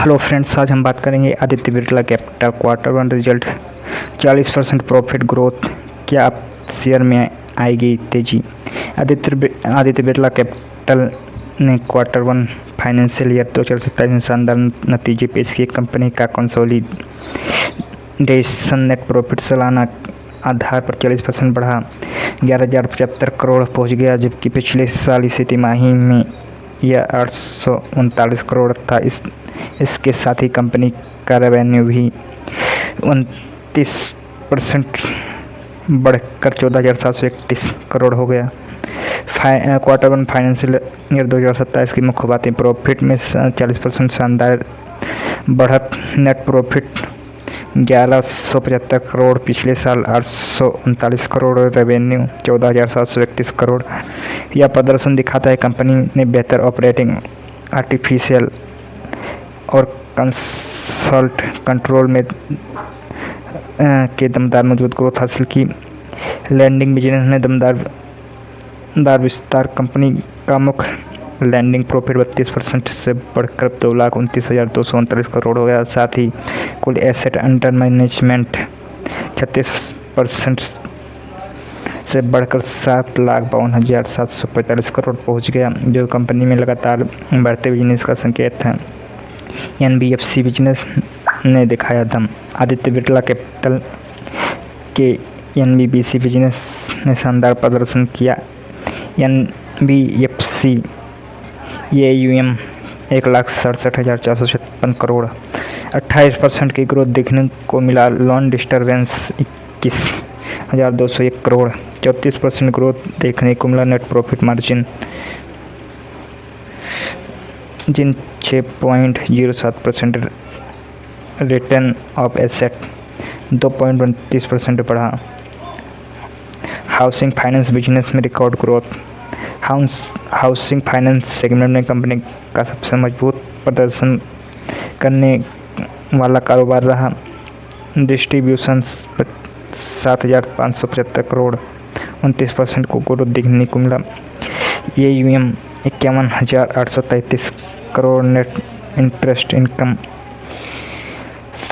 Hello friends, आज हम बात करेंगे Aditya Birla capital quarter one result. 40% profit growth, क्या आप शेयर में आएगी तेजी। आदित्य बिरला कैपिटल ने क्वार्टर वन फाइनेंशियल ईयर 2027 में शानदार नतीजे पेश किए। कंपनी का कंसोलिडेशन नेट प्रॉफिट सालाना आधार पर 40% बढ़ा 11,075 करोड़ पहुंच गया, जबकि पिछले साल इसी तिमाही में यह 839 करोड़ था। इसके साथ ही कंपनी का रेवेन्यू भी 29% बढ़कर 14,731 करोड़ हो गया। क्वार्टर वन फाइनेंशियल ईयर 2027 की मुख्य बातें। प्रॉफिट में 40% शानदार बढ़त, नेट प्रॉफिट 1175 करोड़, पिछले साल 839 करोड़, रेवेन्यू 14,731 करोड़। यह प्रदर्शन दिखाता है कंपनी ने बेहतर ऑपरेटिंग, आर्टिफिशियल और कंसल्ट कंट्रोल में के दमदार मजबूत ग्रोथ हासिल की। लैंडिंग बिजनेस में दमदार विस्तार। कंपनी का मुख्य लैंडिंग प्रॉफिट 32% से बढ़कर 2,29,239 करोड़ हो गया। साथ ही कुल एसेट अंडर मैनेजमेंट 36% से बढ़कर 7,52,745 करोड़ पहुंच गया, जो कंपनी में लगातार बढ़ते बिजनेस का संकेत है। एनबीएफसी बिजनेस ने दिखाया दम। आदित्य बिरला कैपिटल के एनबीएफसी बिजनेस ने शानदार प्रदर्शन किया। एनबीएफसी AUM 1,67,456 करोड़, 28% की ग्रोथ देखने को मिला। लोन डिस्टर्बेंस 21,201 करोड़, 34% ग्रोथ देखने को मिला। Net profit margin 6.07%, return of asset 2.32% बढ़ा। हाउसिंग फाइनेंस बिजनेस में record growth. Housing finance segment में कंपनी का सबसे मजबूत प्रदर्शन करने वाला कारोबार रहा। डिस्ट्रीब्यूशन 7,575 करोड़, 29% को ग्रोथ देखने को मिला। AUM 51,833 crore, net interest income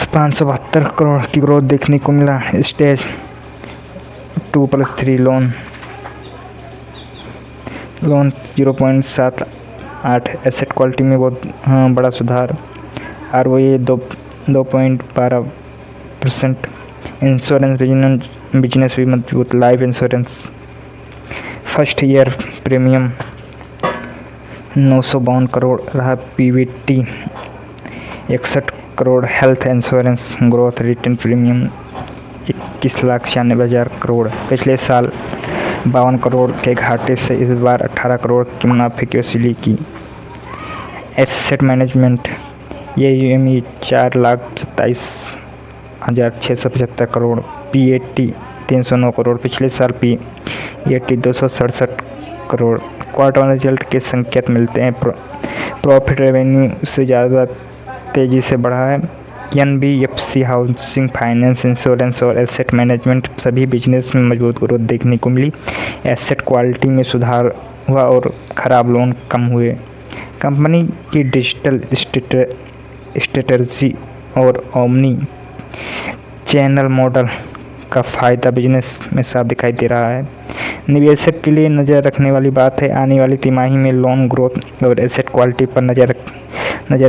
572 crore की ग्रोथ देखने को मिला। स्टेज 2+3 लोन 0.78, एसेट क्वालिटी में बहुत बड़ा सुधार। ROE 2.12%। इंश्योरेंस बिजनेस भी मजबूत। Life insurance first year premium 952 crore रहा, PBT 61 crore. Health insurance growth, return premium 21,96,000 crore, पिछले साल 52 करोड़ के घाटे से इस बार 18 करोड़ की मुनाफे की वसूली की। Asset management AUM 4,27,675 crore, PAT 309 crore, पिछले साल PAT 267 crore. Quarter one result के संकेत मिलते हैं। प्रॉफिट रेवेन्यू से ज़्यादा तेज़ी से बढ़ा है। एनबीएफसी, हाउसिंग फाइनेंस, इंश्योरेंस और एसेट मैनेजमेंट सभी बिजनेस में मजबूत ग्रोथ देखने को मिली। एसेट क्वालिटी में सुधार हुआ और ख़राब लोन कम हुए। कंपनी की डिजिटल स्ट्रेटजी और ओमनी चैनल मॉडल का फ़ायदा बिजनेस में साफ दिखाई दे रहा है। निवेशक के लिए नज़र रखने वाली बात है, आने वाली तिमाही में लोन ग्रोथ और एसेट क्वालिटी पर नज़र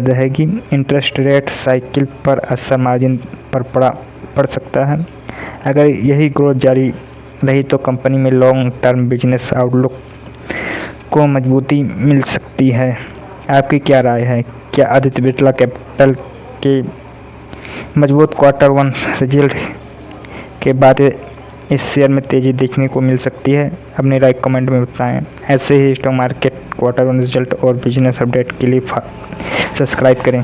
रहेगी। इंटरेस्ट रेट साइकिल पर असर मार्जिन पर पड़ सकता है। अगर यही ग्रोथ जारी रही तो कंपनी में लॉन्ग टर्म बिजनेस आउटलुक को मजबूती मिल सकती है। आपकी क्या राय है? क्या आदित्य बिरला कैपिटल के मजबूत क्वार्टर वन रिजल्ट के बाद इस शेयर में तेज़ी देखने को मिल सकती है? अपनी राय कमेंट में बताएं। ऐसे ही stock market, quarter one result और बिजनेस अपडेट के लिए सब्सक्राइब करें।